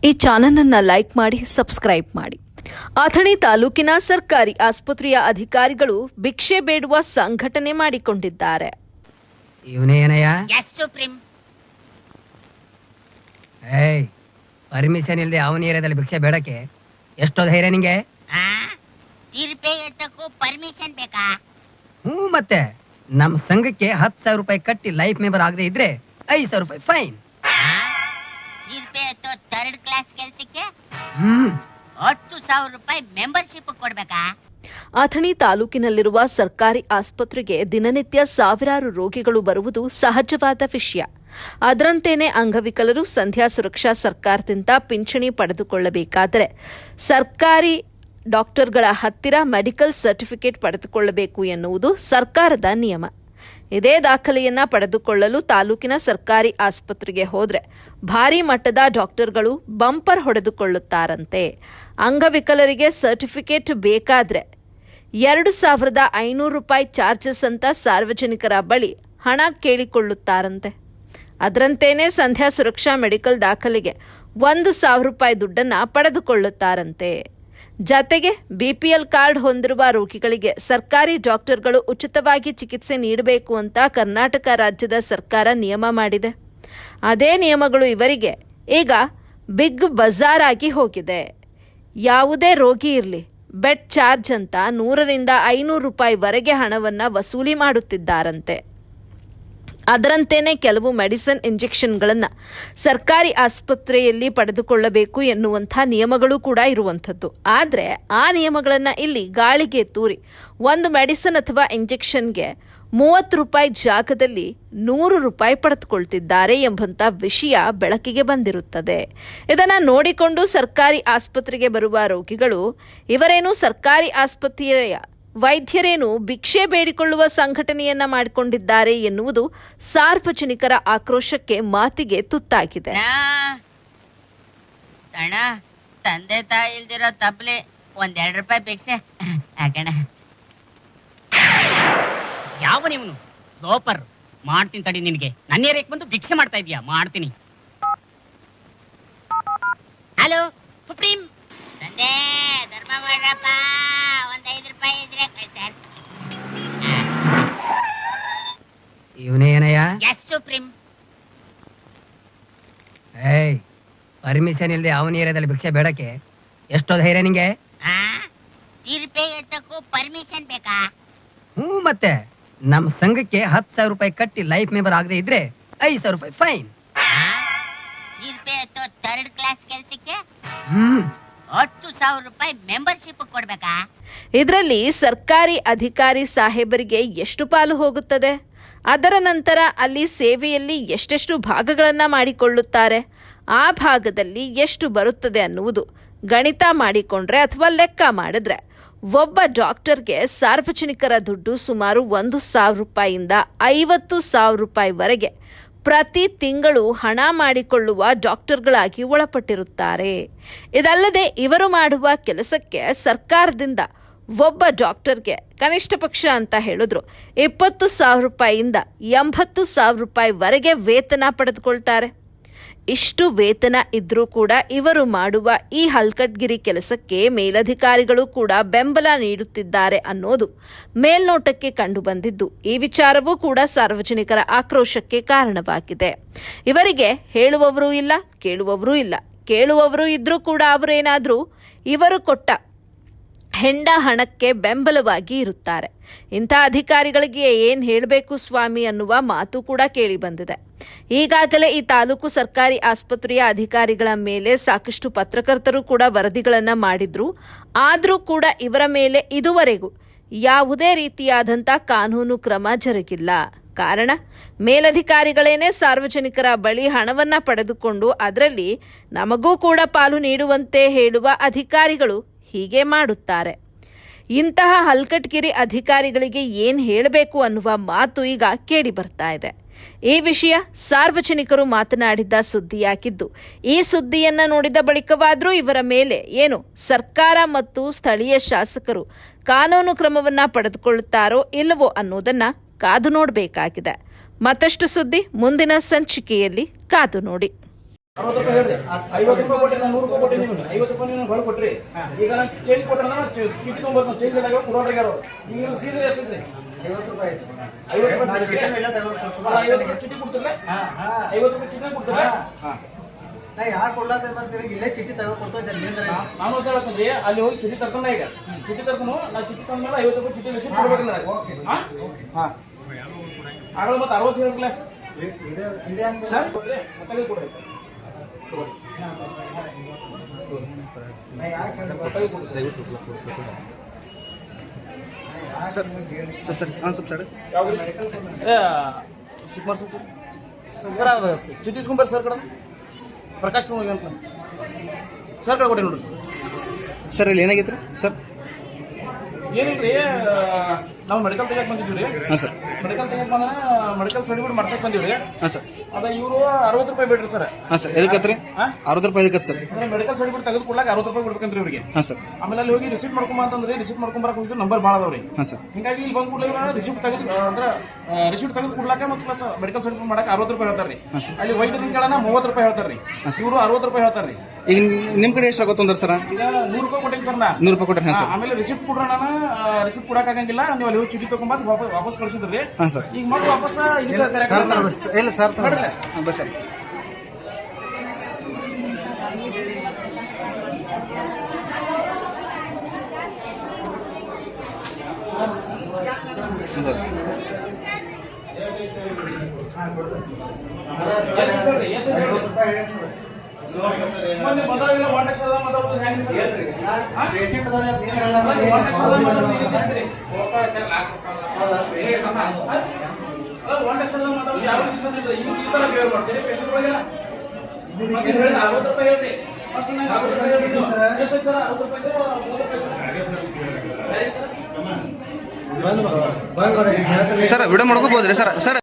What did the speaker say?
ಈ ಚಾನಲನ್ನು ಲೈಕ್ ಮಾಡಿ ಸಬ್ಸ್ಕ್ರೈಬ್ ಮಾಡಿ. ಅಥಣಿ ತಾಲೂಕಿನ ಸರ್ಕಾರಿ ಆಸ್ಪತ್ರೆಯ ಅಧಿಕಾರಿಗಳು ಭಿಕ್ಷೆ ಬೇಡುವ ಸಂಘಟನೆ ಮಾಡಿಕೊಂಡಿದ್ದಾರೆ. ಪರ್ಮಿಷನ್ ಇಲ್ಲದೆ ಅವನ ಏರಿಯಾದಲ್ಲಿ ಭಿಕ್ಷೆ ಬೇಡಕ್ಕೆ ಎಷ್ಟೋ ಧೈರ್ಯ ನಿಂಗೆ? ಪರ್ಮಿಷನ್ ಬೇಕಾ? ಮತ್ತೆ ನಮ್ ಸಂಘಕ್ಕೆ 10,000 ರೂಪಾಯಿ ಕಟ್ಟಿ ಲೈಫ್ ಮೆಂಬರ್ ಆಗದೆ ಇದ್ರೆ 5,000 ರೂಪಾಯಿ ಫೈನ್. ಥರ್ಡ್ ಕ್ಲಾಸ್ ಕೆಲಸಕ್ಕೆ 10,000 ರೂಪಾಯಿ ಮೆಂಬರ್ಶಿಪ್ ಕೊಡ್ಬೇಕಾ? ಅಥಣಿ ತಾಲೂಕಿನಲ್ಲಿರುವ ಸರ್ಕಾರಿ ಆಸ್ಪತ್ರೆಗೆ ದಿನನಿತ್ಯ ಸಾವಿರಾರು ರೋಗಿಗಳು ಬರುವುದು ಸಹಜವಾದ ವಿಷಯ. ಅದರಂತೆಯೇ ಅಂಗವಿಕಲರು ಸಂಧ್ಯಾ ಸುರಕ್ಷಾ ಸರ್ಕಾರದಿಂದ ಪಿಂಚಣಿ ಪಡೆದುಕೊಳ್ಳಬೇಕಾದರೆ ಸರ್ಕಾರಿ ಡಾಕ್ಟರ್ಗಳ ಹತ್ತಿರ ಮೆಡಿಕಲ್ ಸರ್ಟಿಫಿಕೇಟ್ ಪಡೆದುಕೊಳ್ಳಬೇಕು ಎನ್ನುವುದು ಸರ್ಕಾರದ ನಿಯಮ. ಇದೇ ದಾಖಲೆಯನ್ನ ಪಡೆದುಕೊಳ್ಳಲು ತಾಲೂಕಿನ ಸರ್ಕಾರಿ ಆಸ್ಪತ್ರೆಗೆ ಹೋದರೆ ಭಾರೀ ಮಟ್ಟದ ಡಾಕ್ಟರ್ಗಳು ಬಂಪರ್ ಹೊಡೆದುಕೊಳ್ಳುತ್ತಾರಂತೆ. ಅಂಗವಿಕಲರಿಗೆ ಸರ್ಟಿಫಿಕೇಟ್ ಬೇಕಾದ್ರೆ 2,500 ರೂಪಾಯಿ ಚಾರ್ಜಸ್ ಅಂತ ಸಾರ್ವಜನಿಕರ ಬಳಿ ಹಣ ಕೇಳಿಕೊಳ್ಳುತ್ತಾರಂತೆ. ಅದರಂತೆಯೇ ಸಂಧ್ಯಾ ಸುರಕ್ಷಾ ಮೆಡಿಕಲ್ ದಾಖಲೆಗೆ 1,000 ರೂಪಾಯಿ ದುಡ್ಡನ್ನು ಪಡೆದುಕೊಳ್ಳುತ್ತಾರಂತೆ. ಜತೆಗೆ ಬಿಪಿಎಲ್ ಕಾರ್ಡ್ ಹೊಂದಿರುವ ರೋಗಿಗಳಿಗೆ ಸರ್ಕಾರಿ ಡಾಕ್ಟರ್ಗಳು ಉಚಿತವಾಗಿ ಚಿಕಿತ್ಸೆ ನೀಡಬೇಕು ಅಂತ ಕರ್ನಾಟಕ ರಾಜ್ಯದ ಸರ್ಕಾರ ನಿಯಮ ಮಾಡಿದೆ. ಅದೇ ನಿಯಮಗಳು ಇವರಿಗೆ ಈಗ ಬಿಗ್ ಬಜಾರ್ ಆಗಿ ಹೋಗಿದೆ. ಯಾವುದೇ ರೋಗಿ ಇರಲಿ, ಬೆಡ್ ಚಾರ್ಜ್ ಅಂತ 100ರಿಂದ 500 ರೂಪಾಯಿವರೆಗೆ ಹಣವನ್ನು ವಸೂಲಿ ಮಾಡುತ್ತಿದ್ದಾರಂತೆ. ಅದರಂತೆಯೇ ಕೆಲವು ಮೆಡಿಸಿನ್ ಇಂಜೆಕ್ಷನ್ಗಳನ್ನು ಸರ್ಕಾರಿ ಆಸ್ಪತ್ರೆಯಲ್ಲಿ ಪಡೆದುಕೊಳ್ಳಬೇಕು ಎನ್ನುವಂಥ ನಿಯಮಗಳು ಕೂಡ ಇರುವಂಥದ್ದು. ಆದರೆ ಆ ನಿಯಮಗಳನ್ನು ಇಲ್ಲಿ ಗಾಳಿಗೆ ತೂರಿ ಒಂದು ಮೆಡಿಸಿನ್ ಅಥವಾ ಇಂಜೆಕ್ಷನ್ಗೆ 30 ರೂಪಾಯಿ ಜಾಗದಲ್ಲಿ 100 ರೂಪಾಯಿ ಪಡೆದುಕೊಳ್ತಿದ್ದಾರೆ ಎಂಬಂಥ ವಿಷಯ ಬೆಳಕಿಗೆ ಬಂದಿರುತ್ತದೆ. ಇದನ್ನು ನೋಡಿಕೊಂಡು ಸರ್ಕಾರಿ ಆಸ್ಪತ್ರೆಗೆ ಬರುವ ರೋಗಿಗಳು ಇವರೇನು ಸರ್ಕಾರಿ ಆಸ್ಪತ್ರೆಯ ವೈದ್ಯರೇನು ಭಿಕ್ಷೆ ಬೇಡಿಕೊಳ್ಳುವ ಸಂಘಟನೆಯನ್ನ ಮಾಡಿಕೊಂಡಿದ್ದಾರೆ ಎನ್ನುವುದು ಸಾರ್ವಜನಿಕರ ಆಕ್ರೋಶಕ್ಕೆ ಮಾತಿಗೆ ತುತ್ತಾಗಿದೆ. ತಂದೆ ತಾಯಿ ಇಲ್ದಿರೋ ತಪ್ಪಲೆ 2 ರೂಪಾಯಿ ಭಿಕ್ಷೆ ಹಾಕಣ. ಯಾವ ನೀವನು ಲೋಪರ್ ಮಾಡ್ತೀನಿ ತಡಿ, ನಿನಗೆ ನನ್ನ ಏರಿಯಾಕ್ಕೆ ಬಂದು ಭಿಕ್ಷೆ ಮಾಡ್ತಾ ಇದೀಯಾ? ಮಾಡ್ತೀನಿ. ಹಲೋ ಸುಪ್ರೀಂ ತಂದೆ, ಧರ್ಮ ಮಾಡ್ರಪ್ಪ, 5 ರೂಪಾಯಿ ಇದ್ರೆ ಸರ್. S supreme. ಪರ್ಮಿಷನ್ ಇಲ್ಲದೆ ಅವನ ಏರಿಯಾದಲ್ಲಿ ಭಿಕ್ಷೆ ಬೇಡಕ್ಕೆ ಎಷ್ಟೋ ಧೈರ್ಯ ನಿಂಗೆ? ತೀರ್ಪೆ ಎತ್ತಕ್ಕೂ ಪರ್ಮಿಷನ್ ಬೇಕಾ? ಮತ್ತೆ ನಮ್ ಸಂಘಕ್ಕೆ 10,000 ರೂಪಾಯಿ ಕಟ್ಟಿ ಲೈಫ್ ಮೆಂಬರ್ ಆಗದೆ ಇದ್ರೆ 5,000 ರೂಪಾಯಿ ಫೈನ್. ತೀರ್ಪೆ ಎತ್ತೋ ಥರ್ಡ್ ಕ್ಲಾಸ್ ಕೆಲಸಕ್ಕೆ 10,000 ರೂಪಾಯಿ ಮೆಂಬರ್ಶಿಪ್ ಕೊಡ್ಬೇಕಾ? ಇದರಲ್ಲಿ ಸರ್ಕಾರಿ ಅಧಿಕಾರಿ ಸಾಹೇಬರಿಗೆ ಎಷ್ಟು ಪಾಲು ಹೋಗುತ್ತದೆ? ಅದರ ನಂತರ ಅಲ್ಲಿ ಸೇವೆಯಲ್ಲಿ ಎಷ್ಟೆಷ್ಟು ಭಾಗಗಳನ್ನು ಮಾಡಿಕೊಳ್ಳುತ್ತಾರೆ, ಆ ಭಾಗದಲ್ಲಿ ಎಷ್ಟು ಬರುತ್ತದೆ ಅನ್ನುವುದು ಗಣಿತ ಮಾಡಿಕೊಂಡ್ರೆ ಅಥವಾ ಲೆಕ್ಕ ಮಾಡಿದ್ರೆ ಒಬ್ಬ ಡಾಕ್ಟರ್ಗೆ ಸಾರ್ವಜನಿಕರ ದುಡ್ಡು ಸುಮಾರು 1,000 ರೂಪಾಯಿಯಿಂದ 50,000 ರೂಪಾಯಿವರೆಗೆ ಪ್ರತಿ ತಿಂಗಳು ಹಣ ಮಾಡಿಕೊಳ್ಳುವ ಡಾಕ್ಟರ್ಗಳಾಗಿ ಒಳಪಟ್ಟಿರುತ್ತಾರೆ. ಇದಲ್ಲದೆ ಇವರು ಮಾಡುವ ಕೆಲಸಕ್ಕೆ ಸರ್ಕಾರದಿಂದ ಒಬ್ಬ ಡಾಕ್ಟರ್ಗೆ ಕನಿಷ್ಠ ಪಕ್ಷ ಅಂತ ಹೇಳಿದ್ರು 20,000 ರೂಪಾಯಿಯಿಂದ 80,000 ರೂಪಾಯಿವರೆಗೆ ವೇತನ ಪಡೆದುಕೊಳ್ತಾರೆ. ಇಷ್ಟು ವೇತನ ಇದ್ರೂ ಕೂಡ ಇವರು ಮಾಡುವ ಈ ಹಲ್ಕಟ್ಗಿರಿ ಕೆಲಸಕ್ಕೆ ಮೇಲಧಿಕಾರಿಗಳು ಕೂಡ ಬೆಂಬಲ ನೀಡುತ್ತಿದ್ದಾರೆ ಅನ್ನೋದು ಮೇಲ್ನೋಟಕ್ಕೆ ಕಂಡುಬಂದಿದ್ದು, ಈ ವಿಚಾರವೂ ಕೂಡ ಸಾರ್ವಜನಿಕರ ಆಕ್ರೋಶಕ್ಕೆ ಕಾರಣವಾಗಿದೆ. ಇವರಿಗೆ ಹೇಳುವವರೂ ಇಲ್ಲ, ಕೇಳುವವರೂ ಇಲ್ಲ. ಕೇಳುವವರು ಇದ್ರೂ ಕೂಡ ಅವರೇನಾದರೂ ಇವರು ಕೊಟ್ಟ ಹೆಂಡ ಹಣಕ್ಕೆ ಬೆಂಬಲವಾಗಿ ಇರುತ್ತಾರೆ. ಇಂಥ ಅಧಿಕಾರಿಗಳಿಗೆ ಏನು ಹೇಳಬೇಕು ಸ್ವಾಮಿ ಅನ್ನುವ ಮಾತು ಕೂಡ ಕೇಳಿ ಬಂದಿದೆ. ಈಗಾಗಲೇ ಈ ತಾಲೂಕು ಸರ್ಕಾರಿ ಆಸ್ಪತ್ರೆಯ ಅಧಿಕಾರಿಗಳ ಮೇಲೆ ಸಾಕಷ್ಟು ಪತ್ರಕರ್ತರು ಕೂಡ ವರದಿಗಳನ್ನು ಮಾಡಿದ್ರು. ಆದರೂ ಕೂಡ ಇವರ ಮೇಲೆ ಇದುವರೆಗೂ ಯಾವುದೇ ರೀತಿಯಾದಂಥ ಕಾನೂನು ಕ್ರಮ ಜರುಗಿಲ್ಲ. ಕಾರಣ, ಮೇಲಧಿಕಾರಿಗಳೇನೇ ಸಾರ್ವಜನಿಕರ ಬಳಿ ಹಣವನ್ನು ಪಡೆದುಕೊಂಡು ಅದರಲ್ಲಿ ನಮಗೂ ಕೂಡ ಪಾಲು ನೀಡುವಂತೆ ಹೇಳುವ ಅಧಿಕಾರಿಗಳು ಹೀಗೆ ಮಾಡುತ್ತಾರೆ. ಇಂತಹ ಹಲ್ಕಟ್ಗಿರಿ ಅಧಿಕಾರಿಗಳಿಗೆ ಏನು ಹೇಳಬೇಕು ಅನ್ನುವ ಮಾತು ಈಗ ಕೇಳಿ ಬರ್ತಾ ಇದೆ. ಈ ವಿಷಯ ಸಾರ್ವಜನಿಕರು ಮಾತನಾಡಿದ್ದ ಸುದ್ದಿಯಾಗಿದ್ದು, ಈ ಸುದ್ದಿಯನ್ನು ನೋಡಿದ ಬಳಿಕವಾದರೂ ಇವರ ಮೇಲೆ ಏನು ಸರ್ಕಾರ ಮತ್ತು ಸ್ಥಳೀಯ ಶಾಸಕರು ಕಾನೂನು ಕ್ರಮವನ್ನು ಪಡೆದುಕೊಳ್ಳುತ್ತಾರೋ ಇಲ್ಲವೋ ಅನ್ನೋದನ್ನು ಕಾದು ನೋಡಬೇಕಾಗಿದೆ. ಮತ್ತಷ್ಟು ಸುದ್ದಿ ಮುಂದಿನ ಸಂಚಿಕೆಯಲ್ಲಿ ಕಾದು ನೋಡಿ. 60 ರೂಪಾಯಿ ಹೇಳ್ರಿ 50 ರೂಪಾಯಿ ಕೊಟ್ಟೆ ನಾನು 100 ರೂಪಾಯಿ ಕೊಟ್ಟೆ ನೀವು 50 ರೂಪಾಯಿ ನೀವು ಹೊರ ಕೊಟ್ರಿ ಈಗ ನಾನು ಚೇಂಜ್ ಕೊಟ್ಟರೆ ನಾನು ಚೀಟಿ ತೊಗೊಂಡ್ಬರ್ತೀನಿ ಚೇಂಜ್ ಇಲ್ಲಾಗ ಕೊಡೋರಿಗೆ ಯಾರು ಈಗ ನೀವು ಸೀದಾ ಎಷ್ಟಿದ್ರಿ 50 ರೂಪಾಯಿ 50 ರೂಪಾಯಿ ಚೀಟಿ ಕೊಡ್ತಿರಲ್ಲ 50 ರೂಪಾಯಿ ಚೀಟಿ ಕೊಡ್ತಿರಲ್ಲ ನಾ ಯಾಕೆ ಕೊಡ್ಲಾತ ಬರ್ತೀರಿ ಇಲ್ಲೇ ಚೀಟಿ ತಗೋ ಕೊಡ್ತೋ ಜಲ್ದಿ ನಾನು ಅಂತ ಹೇಳ್ತೀನಿ ಅಲ್ಲಿ ಹೋಗಿ ಚೀಟಿ ತರ್ಕೊಂಡ ಈಗ ಚೀಟಿ ತರ್ಕೊಂಡು ನಾ ಚೀಟಿ ತಂದ್ಮೇಲೆ 50 ರೂಪಾಯಿ ಚೀಟಿ ರಿಸಿಪ್ಟ್ ಕೊಡ್ಬೇಕು ನನಗೆ ಹಾಂ ಆಗಲ್ಲ ಮತ್ತೆ 60 ಹೇಳ್ರಲ್ಲ ಸರ್ ಮತ್ತೆ ಕೊಡ್ರಿ ಸರ್ ಅದು ಚೀಟಿ ಇಸ್ಕೊಂಬರ್ರಿ ಸರ್ ಕಡೆ ಪ್ರಕಾಶ್ ಅಂತ ಸರ್ ಕಡೆ ಕೊಟ್ಟೆ ನೋಡ್ರಿ ಸರ್ ಇಲ್ಲಿ ಏನಾಗಿತ್ತು ಸರ್ ಏನಿಲ್ರಿ ನಾವು ಮೆಡಿಕಲ್ ತೆಗಿಯಕ್ಕೆ ಬಂದಿದ್ದೀವಿ ರೀ ಹಾಂ ಸರ್ ಮೆಡಿಕಲ್ ತೆಗಿಯಕ್ಕೆ ಬಂದ ಮೆಡಿಕಲ್ ಸರ್ಟಿಫಿಕೇಟ್ ಮಾಡ್ಸಕ್ಕೆ ಬಂದೀವಿ ರೀ ಹಾಂ ಸರ್ ಅದ ಇವರು 60 ರೂಪಾಯಿ ಬೇಡ್ರಿ ಸರ್ ಹಾಂ ಸರ್ ಎದಕ್ಕತ್ರಿ 60 ರೂಪಾಯಿ ಎದಕ್ಕತ್ ಸರ್ ಅಂದ್ರೆ ಮೆಡಿಕಲ್ ಸರ್ಟಿಫಿಕೇಟ್ ತೆಗೆದು ಕೊಡ್ಲಾಕ 60 ರೂಪಾಯಿ ಕೊಡ್ಬೇಕಂತ್ರಿ ಇವರಿಗೆ ಹಾಂ ಸರ್ ಆಮೇಲೆ ಅಲ್ಲಿ ಹೋಗಿ ರಿಸಿಪ್ಟ್ ಮಾಡ್ಕೊಂಬ ಅಂತಂದ್ರೆ ರಿಸಿಪ್ಟ್ ಮಾಡ್ಕೊಂಬರಕ್ಕೆ ಹೋಗಿದ್ದು ನಂಬರ್ ಭಾಳ ಅದಾವ್ರಿ ಹಾಂ ಸರ್ ಹಿಂಗಾಗಿ ಇಲ್ಲಿ ಬಂದು ಕೂಡಲೇ ರಿಸಿಪ್ಟ್ ತೆಗೆದು ಅಂದ್ರೆ ರಿಸಿಪ್ಟ್ ತೆಗೆದು ಕೊಡ್ಲಾಕ ಮತ್ತು ಪ್ಲಸ್ ಮೆಡಿಕಲ್ ಸರ್ಟಿಫಿಕೇಟ್ ಮಾಡಕ್ಕೆ 60 ರೂಪಾಯಿ ಹೇಳ್ತಾರೆ ರೀ ಅಲ್ಲಿ ವೈದ್ಯರ ಕೇಳೋಣ 30 ರೂಪಾಯಿ ಹೇಳ್ತಾರೆ ರೀ ಇವರು 60 ರೂಪಾಯಿ ಹೇಳ್ತಾರೆ ರೀ ಈಗ ನಿಮ್ಮ ಕಡೆ ಎಷ್ಟು ಆಗುತ್ತೆ ಅಂದ್ರೆ ಸರ್ ಈಗ 100 ರೂಪಾಯಿ ಕೊಟ್ಟಿನಿ ಸರ್ ನಾ 100 ರೂಪಾಯಿ ಕೊಟ್ಟರೆ ಹಾಂ ಸರ್ ಆಮೇಲೆ ರಿಸಿಪ್ಟ್ ಕೊಡ್ರ ನಾನು ರಿಸಿಪ್ಟ್ ಕೊಡಕ್ಕಾಗಂಗಿಲ್ಲ ನೀವು ಅಲ್ಲಿ ಹೋಗಿ ಚೀಟಿ ತಗೊಂಬಂದು ವಾಪಸ್ ಕಳಿಸಿದ್ರಿ ಹಾಂ ಸರ್ ಈಗ ಮತ್ತೆ ವಾಪಸ್ ಇಲ್ಲ ಸರ್ ಹಾಂ ಬಸ್ ಸರ್ ಮೊನ್ನೆ ಬಂದಾಗೆಲ್ಲ 1 ಲಕ್ಷದ ಮಾತಾಡೋದು ಹೆಂಗೆ ಸರ್ ಸರ್ ವಿಡಿಯೋ ಮಾಡ್ಕೋಬೋದ್ರಿ ಸರ್ ಸರ್